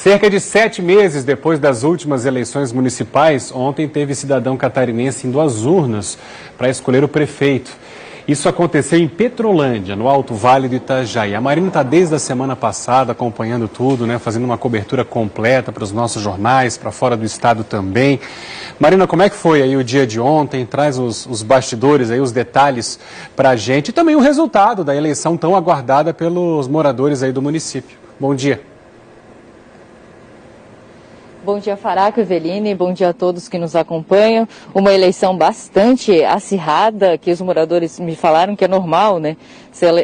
Cerca de 7 meses depois das últimas eleições municipais, ontem teve cidadão catarinense indo às urnas para escolher o prefeito. Isso aconteceu em Petrolândia, no Alto Vale do Itajaí. A Marina está desde a semana passada acompanhando tudo, fazendo uma cobertura completa para os nossos jornais, para fora do estado também. Marina, como é que foi aí o dia de ontem? Traz os bastidores, aí, os detalhes para a gente e também o resultado da eleição tão aguardada pelos moradores aí do município. Bom dia. Bom dia, Faraco, Eveline, bom dia a todos que nos acompanham. Uma eleição bastante acirrada, que os moradores me falaram que é normal,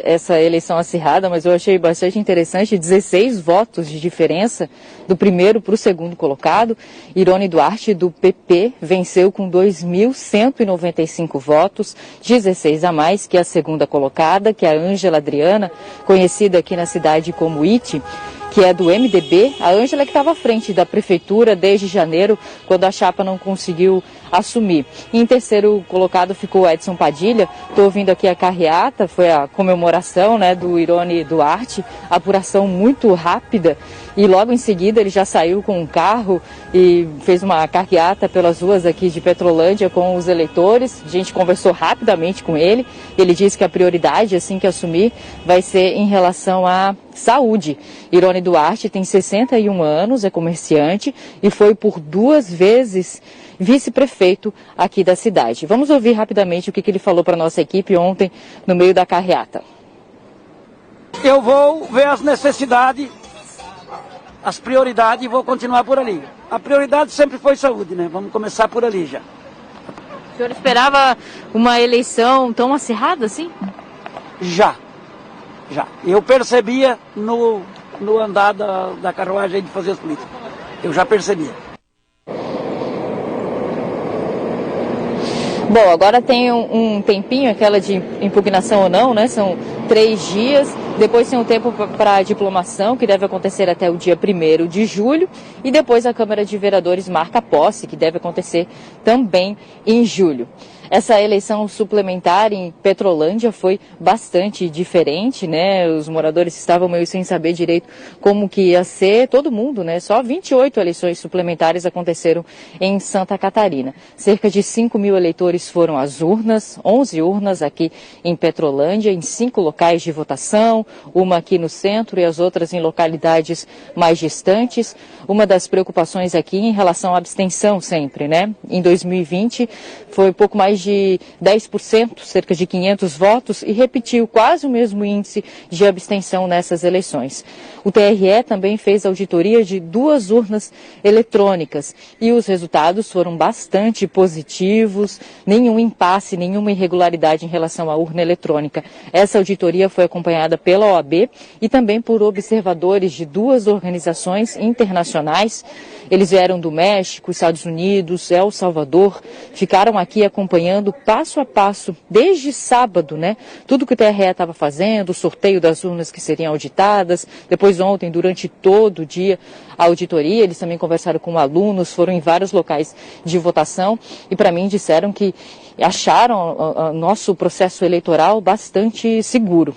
essa eleição acirrada, mas eu achei bastante interessante, 16 votos de diferença do primeiro para o segundo colocado. Irone Duarte, do PP, venceu com 2.195 votos, 16 a mais que a segunda colocada, que é a Ângela Adriana, conhecida aqui na cidade como Iti, que é do MDB. A Ângela que estava à frente da prefeitura desde janeiro, quando a chapa não conseguiu assumir. E em terceiro colocado ficou Edson Padilha. Estou ouvindo aqui a carreata, foi a comemoração do Irone Duarte, apuração muito rápida. E logo em seguida ele já saiu com um carro e fez uma carreata pelas ruas aqui de Petrolândia com os eleitores. A gente conversou rapidamente com ele. Ele disse que a prioridade, assim que assumir, vai ser em relação à saúde. Irone Duarte tem 61 anos, é comerciante e foi por 2 vezes vice-prefeito aqui da cidade. Vamos ouvir rapidamente o que ele falou para a nossa equipe ontem no meio da carreata. Eu vou ver as necessidades, as prioridades e vou continuar por ali. A prioridade sempre foi saúde, Vamos começar por ali já. O senhor esperava uma eleição tão acirrada assim? Já. Eu percebia no andar da carruagem de fazer as políticas. Eu já percebia. Bom, agora tem um tempinho, aquela de impugnação ou não, São 3 dias. Depois tem um tempo para a diplomação, que deve acontecer até o dia 1º de julho. E depois a Câmara de Vereadores marca a posse, que deve acontecer também em julho. Essa eleição suplementar em Petrolândia foi bastante diferente, Os moradores estavam meio sem saber direito como que ia ser, todo mundo, Só 28 eleições suplementares aconteceram em Santa Catarina. Cerca de 5.000 eleitores foram às urnas, 11 urnas aqui em Petrolândia, em 5 locais de votação, uma aqui no centro e as outras em localidades mais distantes. Uma das preocupações aqui em relação à abstenção sempre, Em 2020 foi pouco mais de 10%, cerca de 500 votos, e repetiu quase o mesmo índice de abstenção nessas eleições. O TRE também fez auditoria de 2 urnas eletrônicas e os resultados foram bastante positivos, nenhum impasse, nenhuma irregularidade em relação à urna eletrônica. Essa auditoria foi acompanhada pela OAB e também por observadores de 2 organizações internacionais. Eles vieram do México, Estados Unidos, El Salvador, ficaram aqui acompanhando passo a passo, desde sábado, Tudo que o TRE estava fazendo, o sorteio das urnas que seriam auditadas, depois ontem, durante todo o dia, a auditoria. Eles também conversaram com alunos, foram em vários locais de votação e para mim disseram que acharam o nosso processo eleitoral bastante seguro.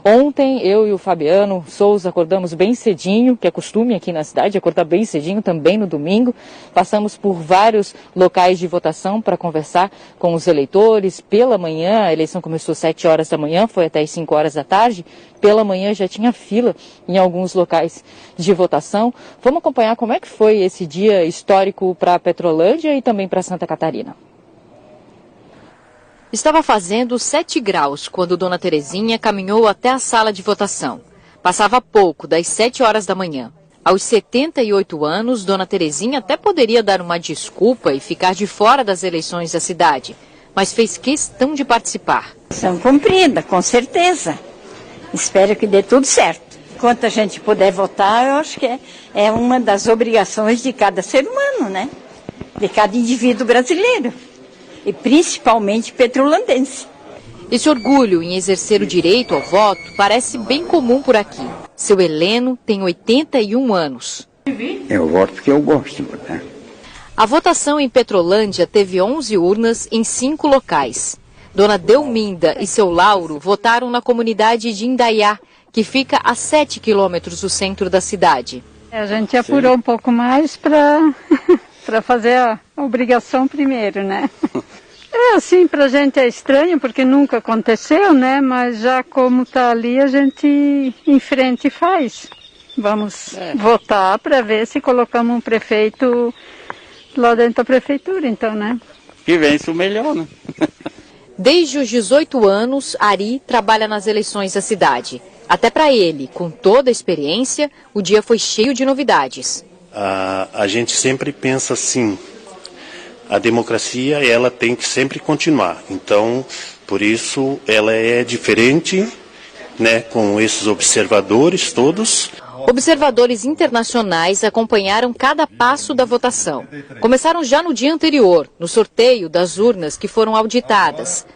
Ontem, eu e o Fabiano Souza acordamos bem cedinho, que é costume aqui na cidade, acordar bem cedinho também no domingo. Passamos por vários locais de votação para conversar com os eleitores. Pela manhã, a eleição começou às 7 horas da manhã, foi até às 5 horas da tarde. Pela manhã já tinha fila em alguns locais de votação. Vamos acompanhar como é que foi esse dia histórico para Petrolândia e também para Santa Catarina. Estava fazendo 7 graus quando Dona Terezinha caminhou até a sala de votação. Passava pouco das 7 horas da manhã. Aos 78 anos, Dona Terezinha até poderia dar uma desculpa e ficar de fora das eleições da cidade, mas fez questão de participar. São cumpridas, com certeza. Espero que dê tudo certo. Enquanto a gente puder votar, eu acho que é uma das obrigações de cada ser humano, De cada indivíduo brasileiro. E principalmente petrolandense. Esse orgulho em exercer o direito ao voto parece bem comum por aqui. Seu Heleno tem 81 anos. Eu voto porque eu gosto de votar. A votação em Petrolândia teve 11 urnas em 5 locais. Dona Delminda e seu Lauro votaram na comunidade de Indaiá, que fica a 7 quilômetros do centro da cidade. A gente apurou um pouco mais para fazer a obrigação primeiro, né? Assim, pra gente é estranho, porque nunca aconteceu, né? Mas já como tá ali, a gente enfrenta e faz. Vamos votar para ver se colocamos um prefeito lá dentro da prefeitura, então, né? Que vence o melhor, né? Desde os 18 anos, Ari trabalha nas eleições da cidade. Até para ele, com toda a experiência, o dia foi cheio de novidades. A gente sempre pensa assim, a democracia ela tem que sempre continuar. Então, por isso, ela é diferente, né, com esses observadores todos. Observadores internacionais acompanharam cada passo da votação. Começaram já no dia anterior, no sorteio das urnas que foram auditadas.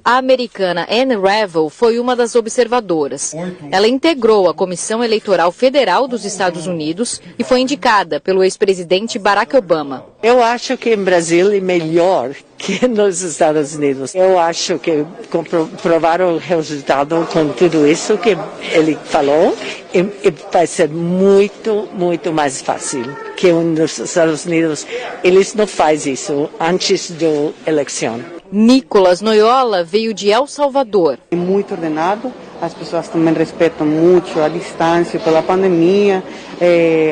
A americana Anne Revel foi uma das observadoras. Ela integrou a Comissão Eleitoral Federal dos Estados Unidos e foi indicada pelo ex-presidente Barack Obama. Eu acho que em Brasil é melhor que nos Estados Unidos. Eu acho que comprovaram o resultado com tudo isso que ele falou e vai ser muito, muito mais fácil que nos Estados Unidos. Eles não fazem isso antes da eleição. Nicolas Noyola veio de El Salvador. É muito ordenado, as pessoas também respeitam muito a distância pela pandemia,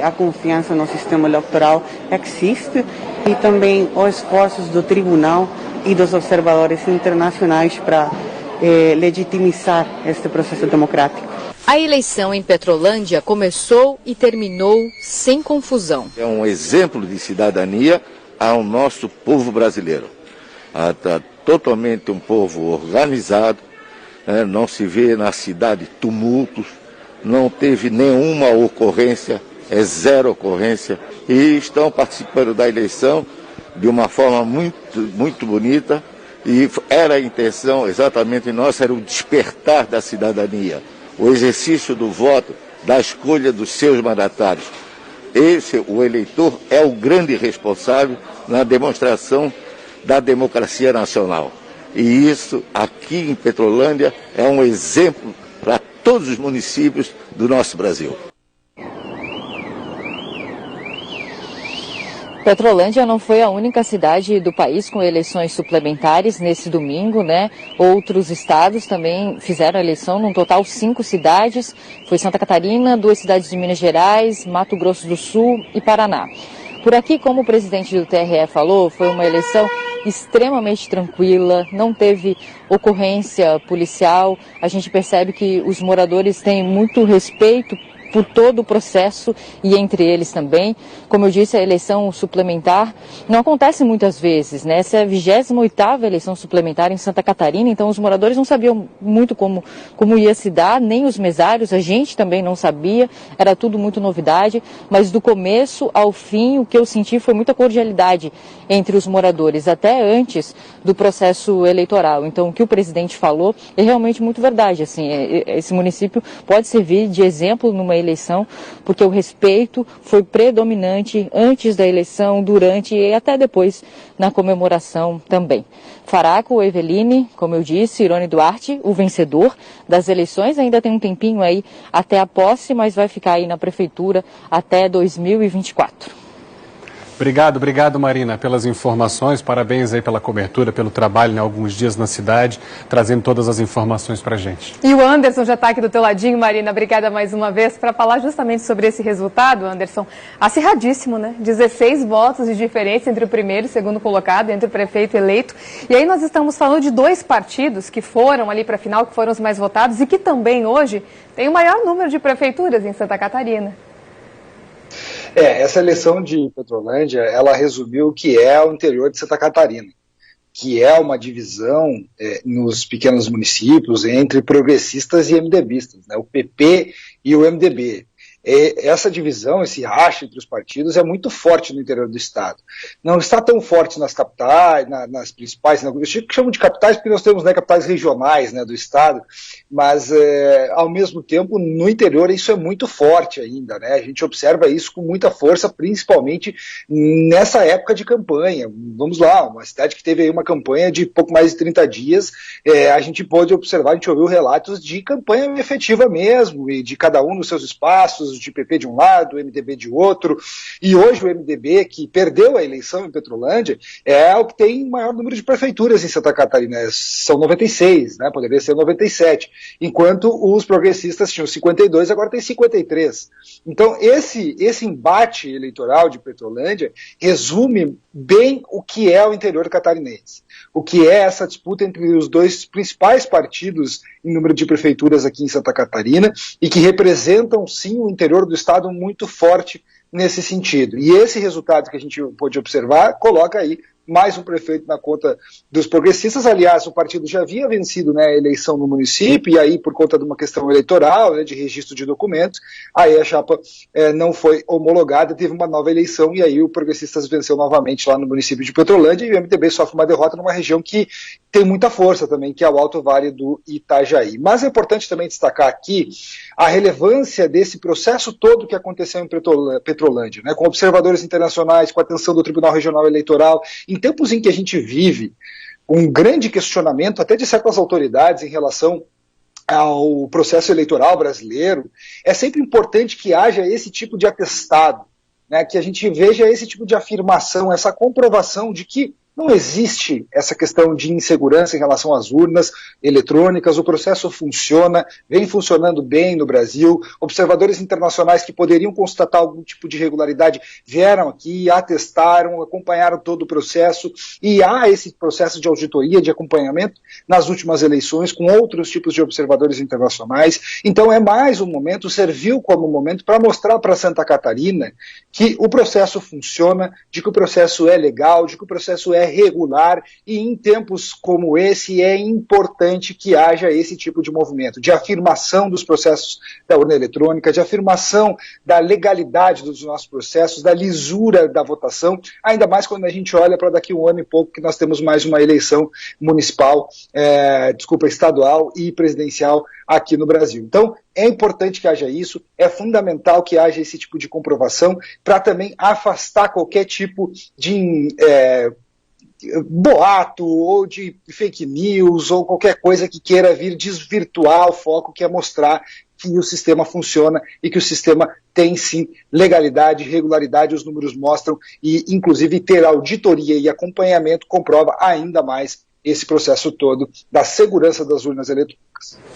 a confiança no sistema eleitoral existe e também os esforços do tribunal e dos observadores internacionais para legitimizar este processo democrático. A eleição em Petrolândia começou e terminou sem confusão. É um exemplo de cidadania ao nosso povo brasileiro. Está totalmente um povo organizado, não se vê na cidade tumultos, não teve nenhuma ocorrência, é zero ocorrência, e estão participando da eleição de uma forma muito, muito bonita, e era a intenção exatamente nossa, era o despertar da cidadania, o exercício do voto, da escolha dos seus mandatários. O eleitor, é o grande responsável na demonstração da democracia nacional. E isso, aqui em Petrolândia, é um exemplo para todos os municípios do nosso Brasil. Petrolândia não foi a única cidade do país com eleições suplementares nesse domingo, né? Outros estados também fizeram a eleição, num total 5 cidades. Foi Santa Catarina, 2 cidades de Minas Gerais, Mato Grosso do Sul e Paraná. Por aqui, como o presidente do TRE falou, foi uma eleição extremamente tranquila, não teve ocorrência policial. A gente percebe que os moradores têm muito respeito por todo o processo e entre eles também. Como eu disse, a eleição suplementar não acontece muitas vezes, né? Essa é a 28ª eleição suplementar em Santa Catarina, então os moradores não sabiam muito como ia se dar, nem os mesários, a gente também não sabia, era tudo muito novidade, mas do começo ao fim o que eu senti foi muita cordialidade entre os moradores, até antes do processo eleitoral. Então o que o presidente falou é realmente muito verdade, assim, esse município pode servir de exemplo numa eleição, porque o respeito foi predominante antes da eleição, durante e até depois na comemoração também. Faraco, Eveline, como eu disse, Irone Duarte, o vencedor das eleições, ainda tem um tempinho aí até a posse, mas vai ficar aí na prefeitura até 2024. Obrigado, Marina, pelas informações. Parabéns aí pela cobertura, pelo trabalho, né, alguns dias na cidade, trazendo todas as informações para a gente. E o Anderson já está aqui do teu ladinho, Marina. Obrigada mais uma vez para falar justamente sobre esse resultado, Anderson. Acirradíssimo, né? 16 votos de diferença entre o primeiro e o segundo colocado, entre o prefeito eleito. E aí nós estamos falando de 2 partidos que foram ali para a final, que foram os mais votados e que também hoje tem o maior número de prefeituras em Santa Catarina. Essa eleição de Petrolândia, ela resumiu o que é o interior de Santa Catarina, que é uma divisão nos pequenos municípios entre progressistas e MDBistas, né, o PP e o MDB. Essa divisão, esse racha entre os partidos é muito forte no interior do estado. Não está tão forte nas capitais, nas principais, eu chamo de capitais porque nós temos, né, capitais regionais, né, do estado, mas ao mesmo tempo no interior isso é muito forte ainda, né? A gente observa isso com muita força, principalmente nessa época de campanha. Vamos lá, uma cidade que teve aí uma campanha de pouco mais de 30 dias, a gente pôde observar, a gente ouviu relatos de campanha efetiva mesmo, e de cada um nos seus espaços, candidatos de PP de um lado, MDB de outro, e hoje o MDB, que perdeu a eleição em Petrolândia, é o que tem maior número de prefeituras em Santa Catarina, são 96, né, poderia ser 97, enquanto os progressistas tinham 52, agora tem 53. Então esse embate eleitoral de Petrolândia resume bem o que é o interior catarinense, o que é essa disputa entre os dois principais partidos em número de prefeituras aqui em Santa Catarina e que representam, sim, o interior do estado muito forte nesse sentido. E esse resultado que a gente pôde observar coloca aí mais um prefeito na conta dos progressistas. Aliás, o partido já havia vencido, né, a eleição no município, e aí, por conta de uma questão eleitoral, né, de registro de documentos, aí a chapa não foi homologada, teve uma nova eleição, e aí o Progressistas venceu novamente lá no município de Petrolândia, e o MDB sofre uma derrota numa região que tem muita força também, que é o Alto Vale do Itajaí. Mas é importante também destacar aqui a relevância desse processo todo que aconteceu em Petrolândia, né, com observadores internacionais, com a atenção do Tribunal Regional Eleitoral, em tempos em que a gente vive um grande questionamento, até de certas autoridades, em relação ao processo eleitoral brasileiro, é sempre importante que haja esse tipo de atestado, né, que a gente veja esse tipo de afirmação, essa comprovação de que não existe essa questão de insegurança em relação às urnas eletrônicas, o processo funciona, vem funcionando bem no Brasil, observadores internacionais que poderiam constatar algum tipo de irregularidade vieram aqui, atestaram, acompanharam todo o processo, e há esse processo de auditoria, de acompanhamento nas últimas eleições, com outros tipos de observadores internacionais. Então é mais um momento, serviu como um momento para mostrar para Santa Catarina que o processo funciona, de que o processo é legal, de que o processo é regular, e em tempos como esse é importante que haja esse tipo de movimento, de afirmação dos processos da urna eletrônica, de afirmação da legalidade dos nossos processos, da lisura da votação, ainda mais quando a gente olha para daqui um ano e pouco que nós temos mais uma eleição municipal, estadual e presidencial aqui no Brasil. Então, é importante que haja isso, é fundamental que haja esse tipo de comprovação para também afastar qualquer tipo de boato ou de fake news ou qualquer coisa que queira vir desvirtuar o foco, que é mostrar que o sistema funciona e que o sistema tem sim legalidade, regularidade, os números mostram, e inclusive ter auditoria e acompanhamento comprova ainda mais esse processo todo da segurança das urnas eletrônicas.